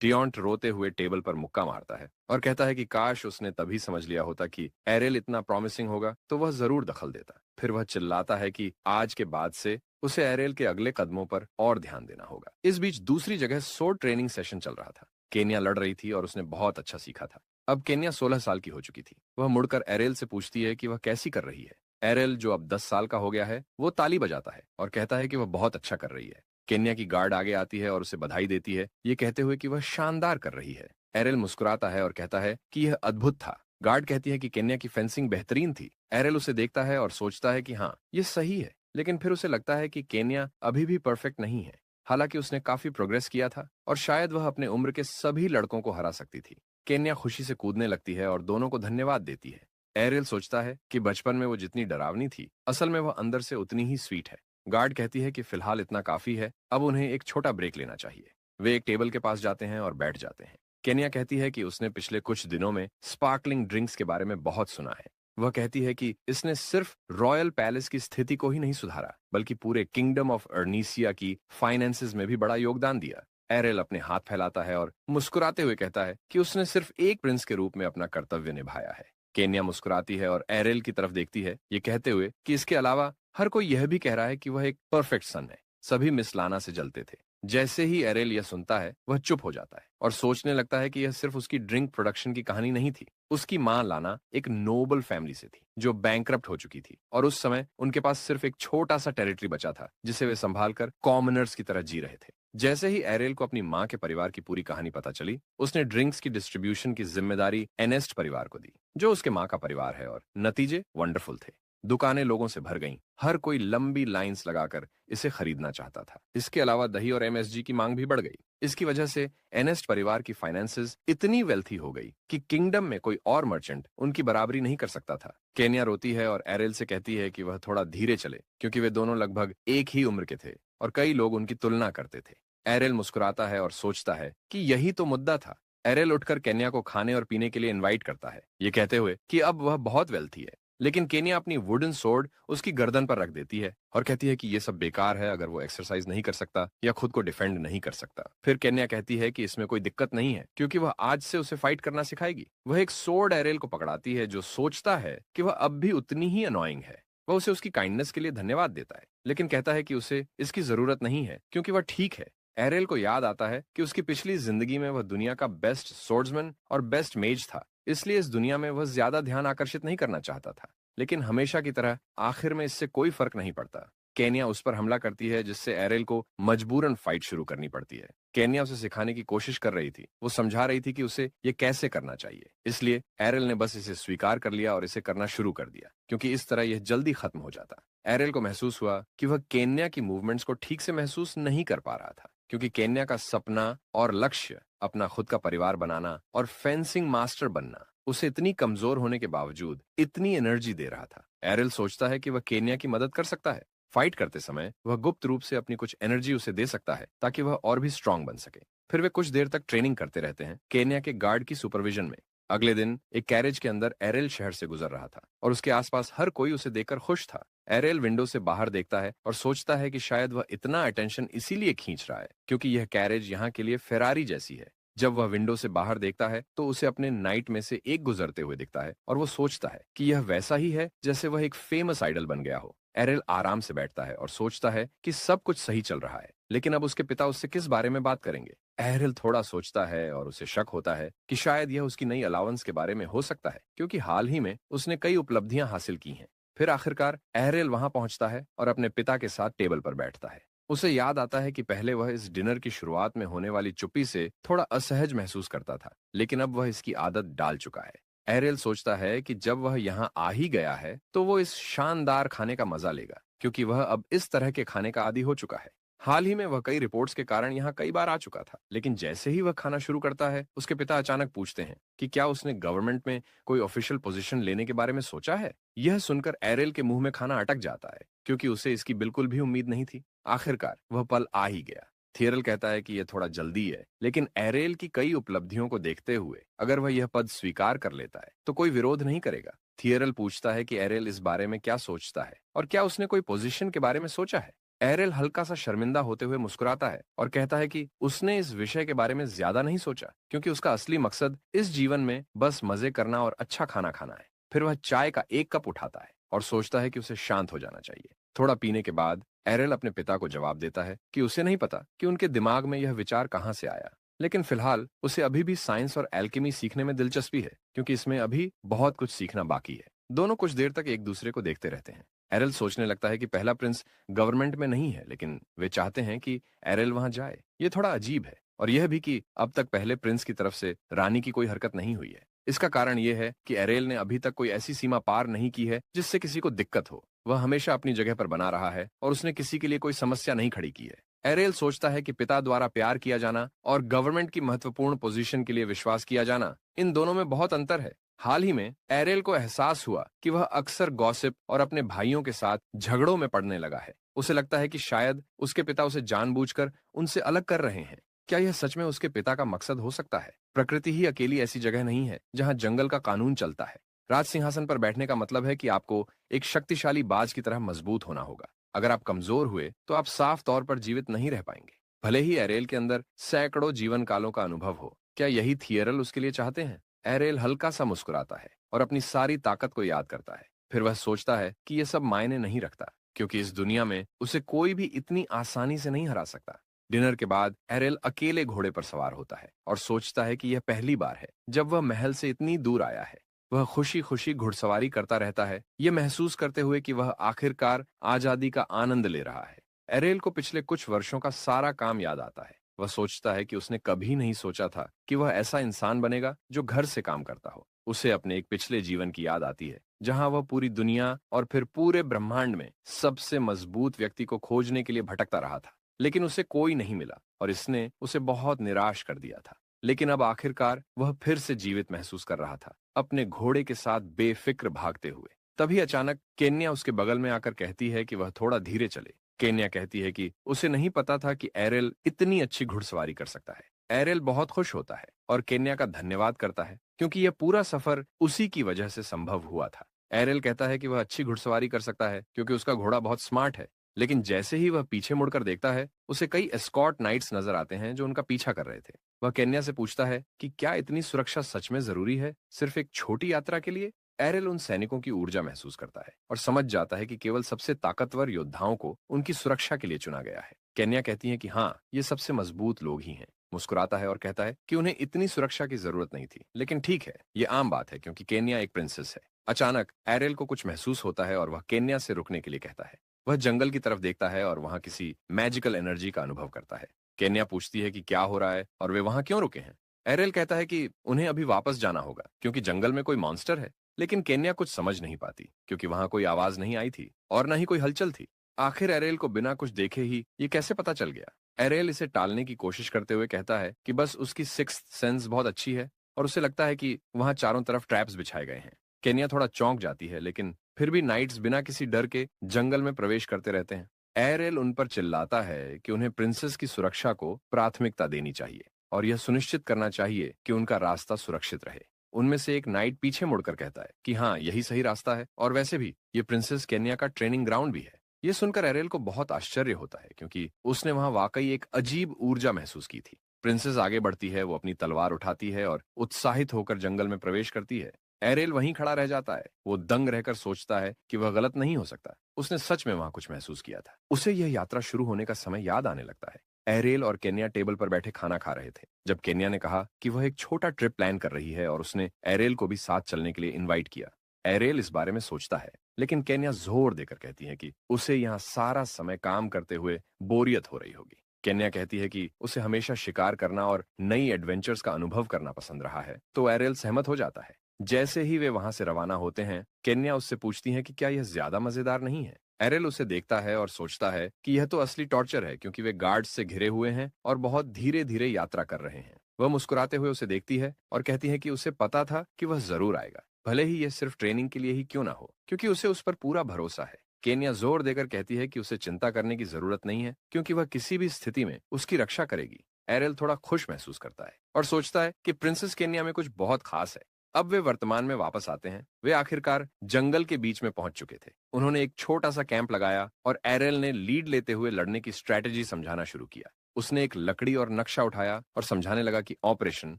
टियोंट रोते हुए टेबल पर मुक्का मारता है और कहता है कि काश उसने तभी समझ लिया होता कि एरियल इतना प्रॉमिसिंग होगा तो वह जरूर दखल देता। फिर वह चिल्लाता है कि आज के बाद से उसे एरियल के अगले कदमों पर और ध्यान देना होगा। इस बीच दूसरी जगह सोर्ड ट्रेनिंग सेशन चल रहा था। केन्या लड़ रही थी और उसने बहुत अच्छा सीखा था। अब केन्या 16 साल की हो चुकी थी। वह मुड़कर एरियल से पूछती है कि वह कैसी कर रही है। एरियल, जो अब 10 साल का हो गया है, वो ताली बजाता है और कहता है कि वह बहुत अच्छा कर रही है। केन्या की गार्ड आगे आती है और उसे बधाई देती है, ये कहते हुए कि वह शानदार कर रही है। एरियल मुस्कुराता है और कहता है कि यह अद्भुत था। गार्ड कहती है कि केन्या की फेंसिंग बेहतरीन थी। एरियल उसे देखता है और सोचता है कि हाँ, ये सही है, लेकिन फिर उसे लगता है कि केन्या अभी भी परफेक्ट नहीं है। हालांकि उसने काफी प्रोग्रेस किया था और शायद वह अपने उम्र के सभी लड़कों को हरा सकती थी। केन्या खुशी से कूदने लगती है और दोनों को धन्यवाद देती है। एरियल सोचता है कि बचपन में वो जितनी डरावनी थी, असल में वह अंदर से उतनी ही स्वीट है। गार्ड कहती है कि फिलहाल इतना काफी है, अब उन्हें एक छोटा ब्रेक लेना चाहिए। वे एक टेबल के पास जाते हैं और बैठ जाते हैं। केन्या कहती है कि उसने पिछले कुछ दिनों में स्पार्कलिंग ड्रिंक्स के बारे में बहुत सुना है। वह कहती है कि इसने सिर्फ रॉयल पैलेस की स्थिति को ही नहीं सुधारा, बल्कि पूरे किंगडम ऑफ अर्नीसिया की फाइनेंसेस में भी बड़ा योगदान दिया। एरेल अपने हाथ फैलाता है और मुस्कुराते हुए कहता है कि उसने सिर्फ एक प्रिंस के रूप में अपना कर्तव्य निभाया है। केन्या मुस्कुराती है और एरेल की तरफ देखती है, ये कहते हुए कि इसके अलावा हर कोई यह भी कह रहा है कि वह एक परफेक्ट सन है। सभी मिस लाना से जलते थे। जैसे ही एरेल यह सुनता है, वह चुप हो जाता है और सोचने लगता है कि यह सिर्फ उसकी ड्रिंक प्रोडक्शन की कहानी नहीं थी। उसकी मां लाना एक नोबल फैमिली से थी, जो बैंकरप्ट हो चुकी थी, और उस समय उनके पास सिर्फ एक छोटा सा टेरिटरी बचा था, जिसे वे संभाल कर कॉमनर्स की तरह जी रहे थे। जैसे ही एरेल को अपनी मां के परिवार की पूरी कहानी पता चली, उसने ड्रिंक्स की डिस्ट्रीब्यूशन की जिम्मेदारी एनेस्ट परिवार को दी, जो उसके मां का परिवार है, और नतीजे वंडरफुल थे। दुकानें लोगों से भर गईं। हर कोई लंबी लाइंस लगाकर इसे खरीदना चाहता था। इसके अलावा दही और एमएसजी की मांग भी बढ़ गई। इसकी वजह से एनेस्ट परिवार की फाइनेंसेस इतनी वेल्थी हो गई कि किंगडम में कोई और मर्चेंट उनकी बराबरी नहीं कर सकता था। केन्या रोती है और एरेल से कहती है कि वह थोड़ा धीरे चले, क्योंकि वे दोनों लगभग एक ही उम्र के थे और कई लोग उनकी तुलना करते थे। एरेल मुस्कुराता है और सोचता है कि यही तो मुद्दा था। एरेल उठकर केन्या को खाने और पीने के लिए इनवाइट करता है, ये कहते हुए कि अब वह बहुत वेल्थी है। लेकिन केन्या अपनी वुडन सोर्ड उसकी गर्दन पर रख देती है और कहती है कि यह सब बेकार है अगर वो एक्सरसाइज नहीं कर सकता या खुद को डिफेंड नहीं कर सकता। फिर केन्या कहती है कि इसमें कोई दिक्कत नहीं है, क्योंकि वह आज से उसे फाइट करना सिखाएगी। वह एक सोर्ड एरेल को पकड़ाती है, जो सोचता है कि वह अब भी उतनी ही अनोइंग है। वह उसे उसकी काइंडनेस के लिए धन्यवाद देता है, लेकिन कहता है कि उसे इसकी जरूरत नहीं है, क्योंकि वह ठीक है। एरेल को याद आता है कि उसकी पिछली जिंदगी में वह दुनिया का बेस्ट सोर्ड्समैन और बेस्ट मेज था, इसलिए इस दुनिया में वह ज्यादा ध्यान आकर्षित नहीं करना चाहता था। लेकिन हमेशा की तरह आखिर में इससे कोई फर्क नहीं पड़ता। केन्या उस पर हमला करती है, जिससे एरेल को मजबूरन फाइट शुरू करनी पड़ती है। केन्या उसे सिखाने की कोशिश कर रही थी, वो समझा रही थी कि उसे ये कैसे करना चाहिए। इसलिए एरेल ने बस इसे स्वीकार कर लिया और इसे करना शुरू कर दिया, क्योंकि इस तरह यह जल्दी खत्म हो जाता। एरेल को महसूस हुआ कि वह केन्या की मूवमेंट्स को ठीक से महसूस नहीं कर पा रहा था, क्योंकि केन्या का सपना और लक्ष्य अपना खुद का परिवार बनाना और फेंसिंग मास्टर बनना उसे इतनी कमजोर होने के बावजूद इतनी एनर्जी दे रहा था। एरिल सोचता है कि वह केन्या की मदद कर सकता है। फाइट करते समय वह गुप्त रूप से अपनी कुछ एनर्जी उसे दे सकता है, ताकि वह और भी स्ट्रांग बन सके। फिर वे कुछ देर तक ट्रेनिंग करते रहते हैं, केन्या के गार्ड की सुपरविजन में। अगले दिन एक कैरेज के अंदर एरेल शहर से गुजर रहा था और उसके आसपास हर कोई उसे देखकर खुश था। एरेल विंडो से बाहर देखता है और सोचता है कि शायद वह इतना अटेंशन इसीलिए खींच रहा है क्योंकि यह कैरेज यहाँ के लिए फेरारी जैसी है। जब वह विंडो से बाहर देखता है तो उसे अपने नाइट में से एक गुजरते हुए दिखता है और वो सोचता है कि यह वैसा ही है जैसे वह एक फेमस आइडल बन गया हो। एरेल आराम से बैठता है और सोचता है कि सब कुछ सही चल रहा है, लेकिन अब उसके पिता उससे किस बारे में बात करेंगे। एरेल थोड़ा सोचता है और उसे शक होता है कि शायद यह उसकी नई अलाउंस के बारे में हो सकता है, क्योंकि हाल ही में उसने कई उपलब्धियां हासिल की हैं। फिर आखिरकार एरेल वहां पहुंचता है और अपने पिता के साथ टेबल पर बैठता है। उसे याद आता है कि पहले वह इस डिनर की शुरुआत में होने वाली चुप्पी से थोड़ा असहज महसूस करता था, लेकिन अब वह इसकी आदत डाल चुका है। एरियल सोचता है कि जब वह यहाँ आ ही गया है तो वो इस शानदार खाने का मजा लेगा, क्योंकि वह अब इस तरह के खाने का आदी हो चुका है। हाल ही में वह कई रिपोर्ट्स के कारण यहाँ कई बार आ चुका था, लेकिन जैसे ही वह खाना शुरू करता है, उसके पिता अचानक पूछते हैं कि क्या उसने गवर्नमेंट में कोई ऑफिशियल पोजीशन लेने के बारे में सोचा है। यह सुनकर एरियल के मुंह में खाना अटक जाता है, क्योंकि उसे इसकी बिल्कुल भी उम्मीद नहीं थी। आखिरकार वह पल आ ही गया। थियरल कहता है कि यह थोड़ा जल्दी है, लेकिन एरेल की कई उपलब्धियों को देखते हुए अगर वह यह पद स्वीकार कर लेता है तो कोई विरोध नहीं करेगा। थियरल पूछता है कि एरेल इस बारे में क्या सोचता है और क्या उसने कोई पोजीशन के बारे में सोचा है। एरियल हल्का सा शर्मिंदा होते हुए मुस्कुराता है और कहता है कि उसने इस विषय के बारे में ज्यादा नहीं सोचा, क्योंकि उसका असली मकसद इस जीवन में बस मजे करना और अच्छा खाना खाना है। फिर वह चाय का एक कप उठाता है और सोचता है कि उसे शांत हो जाना चाहिए। थोड़ा पीने के बाद एरियल अपने पिता को जवाब देता है कि उसे नहीं पता कि उनके दिमाग में यह विचार कहाँ से आया, लेकिन फिलहाल उसे अभी भी साइंस और एल्केमी सीखने में दिलचस्पी है, क्योंकि इसमें अभी बहुत कुछ सीखना बाकी है। दोनों कुछ देर तक एक दूसरे को देखते रहते हैं। एरल सोचने लगता है कि पहला प्रिंस गवर्नमेंट में नहीं है, लेकिन वे चाहते हैं कि एरल वहां जाए। ये थोड़ा अजीब है, और यह भी कि अब तक पहले प्रिंस की तरफ से रानी की कोई हरकत नहीं हुई है। इसका कारण यह है कि एरेल ने अभी तक कोई ऐसी सीमा पार नहीं की है जिससे किसी को दिक्कत हो। वह हमेशा अपनी जगह पर बना रहा है और उसने किसी के लिए कोई समस्या नहीं खड़ी की है। एरेल सोचता है कि पिता द्वारा प्यार किया जाना और गवर्नमेंट की महत्वपूर्ण पोजीशन के लिए विश्वास किया जाना, इन दोनों में बहुत अंतर है। हाल ही में एरेल को एहसास हुआ कि वह अक्सर गॉसिप और अपने भाइयों के साथ झगड़ों में पड़ने लगा है। उसे लगता है कि शायद उसके पिता उसे जानबूझकर उनसे अलग कर रहे हैं। क्या यह सच में उसके पिता का मकसद हो सकता है? प्रकृति ही अकेली ऐसी जगह नहीं है जहां जंगल का कानून चलता है। राज सिंहासन पर बैठने का मतलब है कि आपको एक शक्तिशाली बाज की तरह मजबूत होना होगा। अगर आप कमजोर हुए तो आप साफ तौर पर जीवित नहीं रह पाएंगे, भले ही एरेल के अंदर सैकड़ों जीवन कालों का अनुभव हो। क्या यही थियरल उसके लिए चाहते हैं? एरेल हल्का सा मुस्कुराता है और अपनी सारी ताकत को याद करता है। फिर वह सोचता है कि यह सब मायने नहीं रखता, क्योंकि इस दुनिया में उसे कोई भी इतनी आसानी से नहीं हरा सकता। डिनर के बाद एरेल अकेले घोड़े पर सवार होता है और सोचता है कि यह पहली बार है जब वह महल से इतनी दूर आया है। वह खुशी खुशी घुड़सवारी करता रहता है, यह महसूस करते हुए कि वह आखिरकार आजादी का आनंद ले रहा है। एरेल को पिछले कुछ वर्षों का सारा काम याद आता है। वह सोचता है कि उसने कभी नहीं सोचा था कि वह ऐसा इंसान बनेगा जो घर से काम करता हो। उसे अपने एक पिछले जीवन की याद आती है, जहां वह पूरी दुनिया और फिर पूरे ब्रह्मांड में सबसे मजबूत व्यक्ति को खोजने के लिए भटकता रहा था, लेकिन उसे कोई नहीं मिला और इसने उसे बहुत निराश कर दिया था। लेकिन अब आखिरकार वह फिर से जीवित महसूस कर रहा था, अपने घोड़े के साथ बेफिक्र भागते हुए। तभी अचानक केन्या उसके बगल में आकर कहती है कि वह थोड़ा धीरे चले। केन्या कहती है कि उसे नहीं पता था कि एरेल इतनी अच्छी घुड़सवारी कर सकता है। एरेल बहुत खुश होता है और केन्या का धन्यवाद करता है, क्योंकि यह पूरा सफर उसी की वजह से संभव हुआ था। एरेल कहता है कि वह अच्छी घुड़सवारी कर सकता है क्योंकि उसका घोड़ा बहुत स्मार्ट है। लेकिन जैसे ही वह पीछे मुड़कर देखता है, उसे कई एस्कॉर्ट नाइट्स नजर आते हैं जो उनका पीछा कर रहे थे। वह केन्या से पूछता है कि क्या इतनी सुरक्षा सच में जरूरी है, सिर्फ एक छोटी यात्रा के लिए? एरेल उन सैनिकों की ऊर्जा महसूस करता है और समझ जाता है कि केवल सबसे ताकतवर योद्धाओं को उनकी सुरक्षा के लिए चुना गया है। केन्या कहती है कि हाँ, ये सबसे मजबूत लोग ही हैं। मुस्कुराता है और कहता है कि उन्हें इतनी सुरक्षा की जरूरत नहीं थी, लेकिन ठीक है, ये आम बात है क्योंकि केन्या एक प्रिंसेस है। अचानक एरेल को कुछ महसूस होता है और वह केन्या से रुकने के लिए कहता है। वह जंगल की तरफ देखता है और वहां किसी मैजिकल एनर्जी का अनुभव करता है। केन्या पूछती है कि क्या हो रहा है और वे वहां क्यों रुके हैं। एरेल कहता है कि उन्हें अभी वापस जाना होगा क्योंकि जंगल में कोई मॉन्स्टर है। लेकिन केन्या कुछ समझ नहीं पाती, क्योंकि वहां कोई आवाज नहीं आई थी और न ही कोई हलचल थी। आखिर एरेल को बिना कुछ देखे ही ये कैसे पता चल गया? एरेल इसे टालने की कोशिश करते हुए कहता है कि बस उसकी सिक्स्थ सेंस बहुत अच्छी है और उसे लगता है कि वहां चारों तरफ ट्रैप्स बिछाए गए हैं। केन्या थोड़ा चौंक जाती है, लेकिन फिर भी नाइट्स बिना किसी डर के जंगल में प्रवेश करते रहते हैं। एरेल उन पर चिल्लाता है कि उन्हें प्रिंसेस की सुरक्षा को प्राथमिकता देनी चाहिए और यह सुनिश्चित करना चाहिए कि उनका रास्ता सुरक्षित रहे। उनमें से एक नाइट पीछे मुड़कर कहता है कि हाँ, यही सही रास्ता है और वैसे भी ये प्रिंसेस केन्या का ट्रेनिंग ग्राउंड भी है। ये सुनकर एरेल को बहुत आश्चर्य होता है, क्योंकि उसने वहां वाकई एक अजीब ऊर्जा महसूस की थी। प्रिंसेस आगे बढ़ती है, वो अपनी तलवार उठाती है और उत्साहित होकर जंगल में प्रवेश करती है। एरेल वहीं खड़ा रह जाता है। वो दंग रहकर सोचता है कि वह गलत नहीं हो सकता। उसने सच में वहां कुछ महसूस किया था। उसे यह यात्रा शुरू होने का समय याद आने लगता है। एरेल और केन्या टेबल पर बैठे खाना खा रहे थे जब केन्या ने कहा कि वह एक छोटा ट्रिप प्लान कर रही है और उसने एरेल को भी साथ चलने के लिए इनवाइट किया। एरेल इस बारे में सोचता है, लेकिन केन्या जोर देकर कहती है कि उसे यहाँ सारा समय काम करते हुए बोरियत हो रही होगी। केन्या कहती है कि उसे हमेशा शिकार करना और नई एडवेंचर्स का अनुभव करना पसंद रहा है, तो एरेल सहमत हो जाता है। जैसे ही वे वहां से रवाना होते हैं, केन्या उससे पूछती है कि क्या यह ज्यादा मजेदार नहीं है। एरेल उसे देखता है और सोचता है कि यह तो असली टॉर्चर है, क्योंकि वे गार्ड्स से घिरे हुए हैं और बहुत धीरे धीरे यात्रा कर रहे हैं। वह मुस्कुराते हुए उसे देखती है और कहती है कि उसे पता था कि वह जरूर आएगा, भले ही यह सिर्फ ट्रेनिंग के लिए ही क्यों ना हो, क्योंकि उसे उस पर पूरा भरोसा है। केन्या जोर देकर कहती है कि उसे चिंता करने की जरूरत नहीं है, क्योंकि वह किसी भी स्थिति में उसकी रक्षा करेगी। एरेल थोड़ा खुश महसूस करता है और सोचता है कि प्रिंसेस केन्या में कुछ बहुत खास है। अब वे वर्तमान में वापस आते हैं। वे आखिरकार जंगल के बीच में पहुंच चुके थे। उन्होंने एक छोटा सा कैंप लगाया और एरेल ने लीड लेते हुए लड़ने की स्ट्रैटेजी समझाना शुरू किया। उसने एक लकड़ी और नक्शा उठाया और समझाने लगा कि ऑपरेशन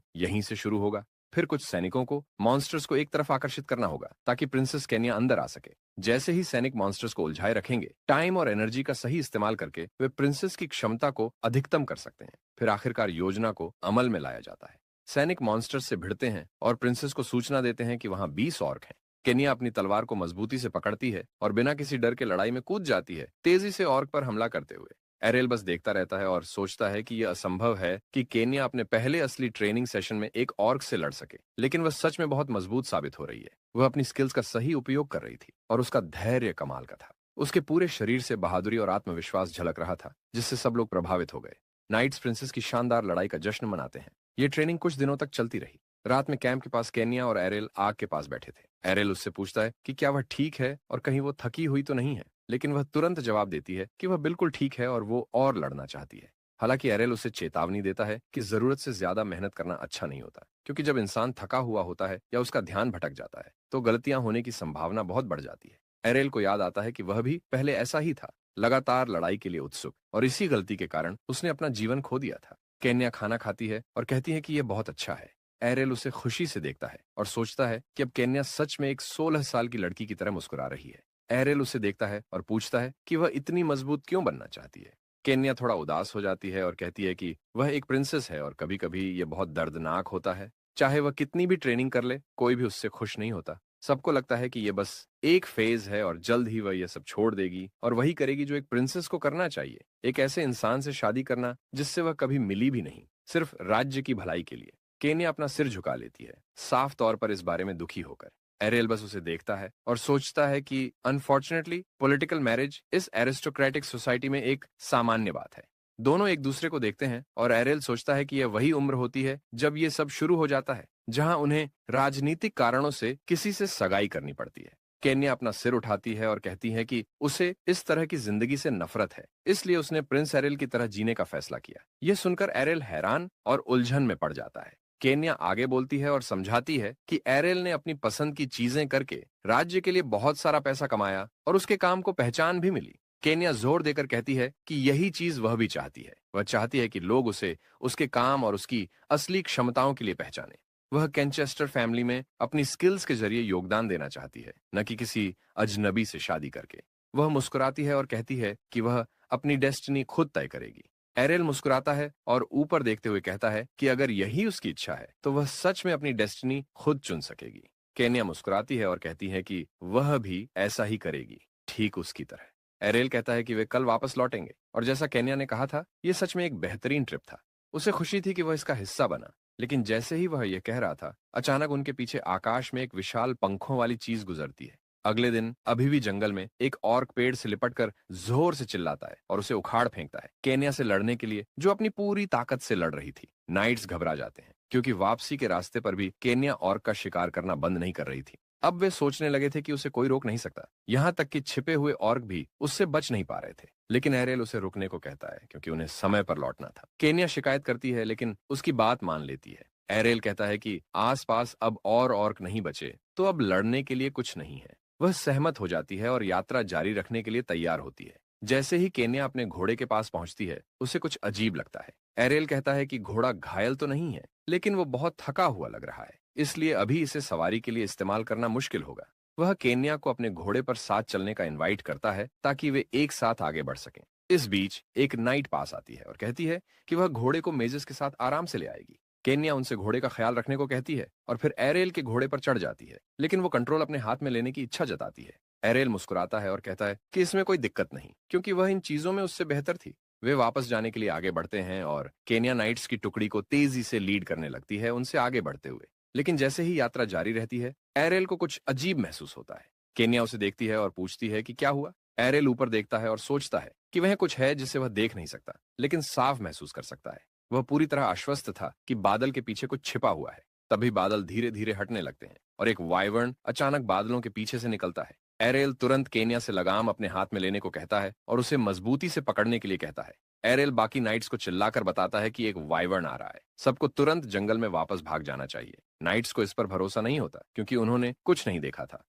यहीं से शुरू होगा। फिर कुछ सैनिकों को मॉन्स्टर्स को एक तरफ आकर्षित करना होगा ताकि प्रिंसेस केनिया अंदर आ सके। जैसे ही सैनिक मॉन्स्टर्स को उलझाए रखेंगे, टाइम और एनर्जी का सही इस्तेमाल करके वे प्रिंसेस की क्षमता को अधिकतम कर सकते हैं। फिर आखिरकार योजना को अमल में लाया जाता है। सैनिक मॉन्स्टर्स से भिड़ते हैं और प्रिंसेस को सूचना देते हैं कि वहां 20 ऑर्क हैं। केनिया अपनी तलवार को मजबूती से पकड़ती है और बिना किसी डर के लड़ाई में कूद जाती है, तेजी से ऑर्क पर हमला करते हुए। एरेल बस देखता रहता है और सोचता है कि यह असंभव है कि केनिया अपने पहले असली ट्रेनिंग सेशन में एक ऑर्क से लड़ सके, लेकिन वह सच में बहुत मजबूत साबित हो रही है। वह अपनी स्किल्स का सही उपयोग कर रही थी और उसका धैर्य कमाल का था। उसके पूरे शरीर से बहादुरी और आत्मविश्वास झलक रहा था, जिससे सब लोग प्रभावित हो गए। नाइट्स प्रिंसेस की शानदार लड़ाई का जश्न मनाते हैं। ये ट्रेनिंग कुछ दिनों तक चलती रही। रात में कैंप के पास केनिया और एरेल आग के पास बैठे थे। एरेल उससे पूछता है कि क्या वह ठीक है और कहीं वो थकी हुई तो नहीं है, लेकिन वह तुरंत जवाब देती है कि वह बिल्कुल ठीक है और वो और लड़ना चाहती है। हालांकि एरेल उसे चेतावनी देता है कि जरूरत से ज्यादा मेहनत करना अच्छा नहीं होता, क्योंकि जब इंसान थका हुआ होता है या उसका ध्यान भटक जाता है तो गलतियां होने की संभावना बहुत बढ़ जाती है। एरेल को याद आता है कि वह भी पहले ऐसा ही था, लगातार लड़ाई के लिए उत्सुक, और इसी गलती के कारण उसने अपना जीवन खो दिया था। केन्या खाना खाती है और कहती है कि यह बहुत अच्छा है। एरेल उसे खुशी से देखता है और सोचता है कि अब केन्या सच में एक 16 साल की लड़की की तरह मुस्कुरा रही है। एरेल उसे देखता है और पूछता है कि वह इतनी मजबूत क्यों बनना चाहती है। केन्या थोड़ा उदास हो जाती है और कहती है कि वह एक प्रिंसेस है और कभी-कभी यह बहुत दर्दनाक होता है। चाहे वह कितनी भी ट्रेनिंग कर ले, कोई भी उससे खुश नहीं होता। सबको लगता है कि यह बस एक फेज है और जल्द ही वह यह सब छोड़ देगी और वही करेगी जो एक प्रिंसेस को करना चाहिए, एक ऐसे इंसान से शादी करना जिससे वह कभी मिली भी नहीं, सिर्फ राज्य की भलाई के लिए। केन्या अपना सिर झुका लेती है, साफ तौर पर इस बारे में दुखी होकर। एरियल बस उसे देखता है और सोचता है कि अनफॉर्चुनेटली पॉलिटिकल मैरिज इस एरिस्टोक्रेटिक सोसाइटी में एक सामान्य बात है। दोनों एक दूसरे को देखते हैं और एरियल सोचता है कि यह वही उम्र होती है जब ये सब शुरू हो जाता है, जहां उन्हें राजनीतिक कारणों से किसी से सगाई करनी पड़ती है। केन्या अपना सिर उठाती है और कहती है कि उसे इस तरह की जिंदगी से नफरत है, इसलिए उसने प्रिंस एरियल की तरह जीने का फैसला किया। यह सुनकर एरियल हैरान और उलझन में पड़ जाता है। केन्या आगे बोलती है और समझाती है कि एरेल ने अपनी पसंद की चीजें करके राज्य के लिए बहुत सारा पैसा कमाया और उसके काम को पहचान भी मिली। केन्या जोर देकर कहती है कि यही चीज वह भी चाहती है। वह चाहती है कि लोग उसे उसके काम और उसकी असली क्षमताओं के लिए पहचाने। वह कैंचेस्टर फैमिली में अपनी स्किल्स के जरिए योगदान देना चाहती है, न कि किसी अजनबी से शादी करके। वह मुस्कुराती है और कहती है कि वह अपनी डेस्टिनी खुद तय करेगी। एरेल मुस्कुराता है और ऊपर देखते हुए कहता है कि अगर यही उसकी इच्छा है तो वह सच में अपनी डेस्टिनी खुद चुन सकेगी। केन्या मुस्कुराती है और कहती है कि वह भी ऐसा ही करेगी, ठीक उसकी तरह। एरेल कहता है कि वे कल वापस लौटेंगे और जैसा केन्या ने कहा था, यह सच में एक बेहतरीन ट्रिप था। उसे खुशी थी कि वह इसका हिस्सा बना, लेकिन जैसे ही वह यह कह रहा था, अचानक उनके पीछे आकाश में एक विशाल पंखों वाली चीज गुजरती है। अगले दिन अभी भी जंगल में एक ऑर्क पेड़ से लिपटकर जोर से चिल्लाता है और उसे उखाड़ फेंकता है, केन्या से लड़ने के लिए जो अपनी पूरी ताकत से लड़ रही थी। नाइट्स घबरा जाते हैं क्योंकि वापसी के रास्ते पर भी केन्या ऑर्क का शिकार करना बंद नहीं कर रही थी। अब वे सोचने लगे थे कि उसे कोई रोक नहीं सकता, यहाँ तक कि छिपे हुए ऑर्क भी उससे बच नहीं पा रहे थे। लेकिन एरियल उसे रुकने को कहता है क्योंकि उन्हें समय पर लौटना था। केन्या शिकायत करती है लेकिन उसकी बात मान लेती है। एरियल कहता है कि आसपास अब और ऑर्क नहीं बचे, तो अब लड़ने के लिए कुछ नहीं है। वह सहमत हो जाती है और यात्रा जारी रखने के लिए तैयार होती है। जैसे ही केन्या अपने घोड़े के पास पहुंचती है, उसे कुछ अजीब लगता है। एरेल कहता है कि घोड़ा घायल तो नहीं है, लेकिन वो बहुत थका हुआ लग रहा है, इसलिए अभी इसे सवारी के लिए इस्तेमाल करना मुश्किल होगा। वह केन्या को अपने घोड़े पर साथ चलने का इनवाइट करता है ताकि वे एक साथ आगे बढ़ सकें। इस बीच एक नाइट पास आती है और कहती है कि वह घोड़े को मेजेस के साथ आराम से ले आएगी। केन्या उनसे घोड़े का ख्याल रखने को कहती है और फिर एरेल के घोड़े पर चढ़ जाती है, लेकिन वो कंट्रोल अपने हाथ में लेने की इच्छा जताती है। एरेल मुस्कुराता है और कहता है कि इसमें कोई दिक्कत नहीं, क्योंकि वह इन चीजों में उससे बेहतर थी। वे वापस जाने के लिए आगे बढ़ते हैं और केन्या नाइट्स की टुकड़ी को तेजी से लीड करने लगती है, उनसे आगे बढ़ते हुए। लेकिन जैसे ही यात्रा जारी रहती है, एरेल को कुछ अजीब महसूस होता है। केन्या उसे देखती है और पूछती है कि क्या हुआ। एरेल ऊपर देखता है और सोचता है कि वह कुछ है जिसे वह देख नहीं सकता, लेकिन साफ महसूस कर सकता है। वह पूरी तरह आश्वस्त था कि बादल के पीछे कुछ छिपा हुआ है। तभी बादल धीरे धीरे हटने लगते हैं और एक वाइवर्न अचानक बादलों के पीछे से निकलता है। एरेल तुरंत केनिया से लगाम अपने हाथ में लेने को कहता है और उसे मजबूती से पकड़ने के लिए कहता है। एरेल बाकी नाइट्स को चिल्लाकर बताता है कि एक वाइवर्न आ रहा है, सबको तुरंत जंगल में वापस भाग जाना चाहिए। नाइट्स को इस पर भरोसा नहीं होता क्योंकि उन्होंने कुछ नहीं देखा था।